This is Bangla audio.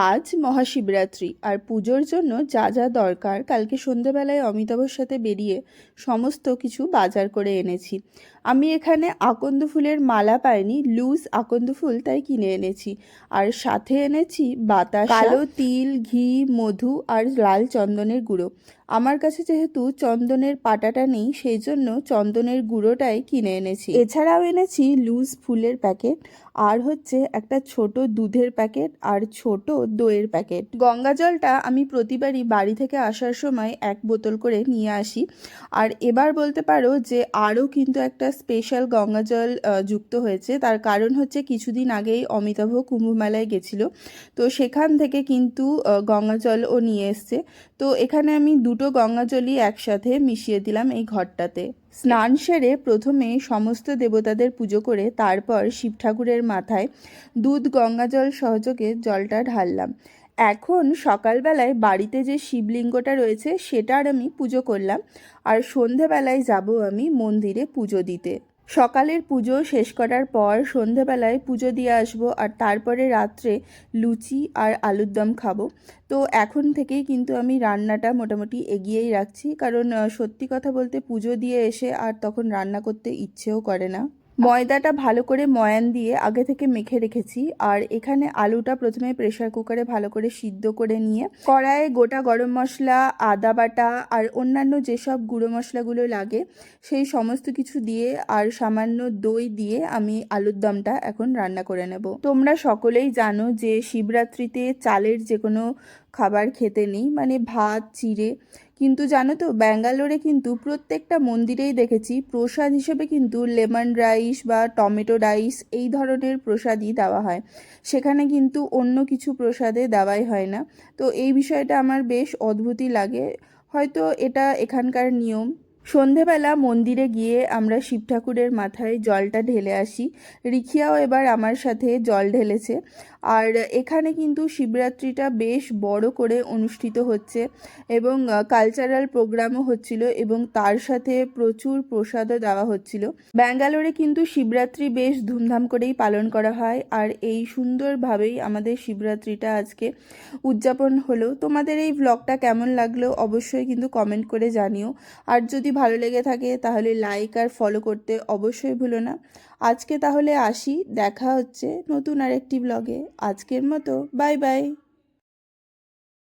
আজ মহাশিবরাত্রি আর পুজোর জন্য যা যা দরকার কালকে সন্ধেবেলায় অমিতাভর সাথে বেরিয়ে সমস্ত কিছু বাজার করে এনেছি। আমি এখানে আকন্দ ফুলের মালা পাইনি, লুজ আকন্দ ফুল তাই কিনে এনেছি। আর সাথে এনেছি বাতাসা, কালো তিল, ঘি, মধু আর লাল চন্দনের গুঁড়ো। আমার কাছে যেহেতু চন্দনের পাটাটা নেই, সেই জন্য চন্দনের গুঁড়োটাই কিনে এনেছি। এছাড়াও এনেছি লুজ ফুলের প্যাকেট, আর হচ্ছে একটা ছোট দুধের প্যাকেট আর ছোট দইয়ের প্যাকেট। গঙ্গা জলটা আমি প্রতিবারই বাড়ি থেকে আসার সময় 1 বোতল করে নিয়ে আসি। আর এবার বলতে পারো যে আরও কিন্তু একটা স্পেশাল গঙ্গা জল যুক্ত হয়েছে। তার কারণ হচ্ছে কিছুদিন আগেই অমিতাভ কুম্ভমেলায় গেছিলো, তো সেখান থেকে কিন্তু গঙ্গা জলও নিয়ে এসছে। তো এখানে আমি দুটো গঙ্গা জলই একসাথে মিশিয়ে দিলাম এই ঘরটাতে। স্নান সেরে প্রথমে সমস্ত দেবতাদের পুজো করে তারপর শিব ঠাকুরের মাথায় দুধ গঙ্গা জল সহযোগে জলটা ঢাললাম। এখন সকালবেলায় বাড়িতে যে শিবলিঙ্গটা রয়েছে সেটার আমি পুজো করলাম, আর সন্ধেবেলায় যাব আমি মন্দিরে পুজো দিতে। সকালের পুজো শেষ করার পর সন্ধেবেলায় পুজো দিয়ে আসবো, আর তারপরে রাত্রে লুচি আর আলুর দম খাবো। তো এখন থেকেই কিন্তু আমি রান্নাটা মোটামুটি এগিয়েই রাখছি, কারণ সত্যি কথা বলতে পুজো দিয়ে এসে আর তখন রান্না করতে ইচ্ছেও করে না। ময়দাটা ভালো করে ময়ান দিয়ে আগে থেকে মেখে রেখেছি। আর এখানে আলুটা প্রথমে প্রেসার কুকারে ভালো করে সিদ্ধ করে নিয়ে কড়াইয়ে গোটা গরম মশলা, আদা বাটা আর অন্যান্য যেসব গুঁড়ো মশলাগুলো লাগে সেই সমস্ত কিছু দিয়ে আর সামান্য দই দিয়ে আমি আলুর দমটা এখন রান্না করে নেব। তোমরা সকলেই জানো যে শিবরাত্রিতে চালের যে কোনো খাবার খেতে নেই, মানে ভাত, চিড়ে। কিন্তু জানো তো, ব্যাঙ্গালোরে কিন্তু প্রত্যেকটা মন্দিরেই দেখেছি প্রসাদ হিসেবে কিন্তু লেমন রাইস বা টমেটো রাইস এই ধরনের প্রসাদই দেওয়া হয়। সেখানে কিন্তু অন্য কিছু প্রসাদে দেওয়াই হয় না। তো এই বিষয়টা আমার বেশ অদ্ভুতই লাগে, হয়তো এটা এখানকার নিয়ম। সন্ধেবেলা মন্দিরে গিয়ে আমরা শিব ঠাকুরের মাথায় জলটা ঢেলে আসি। রিখিয়াও এবার আমার সাথে জল ঢেলেছে। আর এখানে কিন্তু শিবরাত্রিটা বেশ বড় করে অনুষ্ঠিত হচ্ছে, এবং কালচারাল প্রোগ্রামও হচ্ছিল, এবং তার সাথে প্রচুর প্রসাদও দেওয়া হচ্ছিল। ব্যাঙ্গালোরে কিন্তু শিবরাত্রি বেশ ধুমধাম করেই পালন করা হয়, আর এই সুন্দরভাবেই আমাদের শিবরাত্রিটা আজকে উদযাপন হলো। তোমাদের এই ব্লগটা কেমন লাগলো অবশ্যই কিন্তু কমেন্ট করে জানিও। আর যদি ভালো লেগে থাকে তাহলে লাইক আর ফলো করতে অবশ্যই ভুলো না। আজকে তাহলে আসি, দেখা হচ্ছে নতুন আরেকটি ব্লগে। আজকের মতো বাই বাই।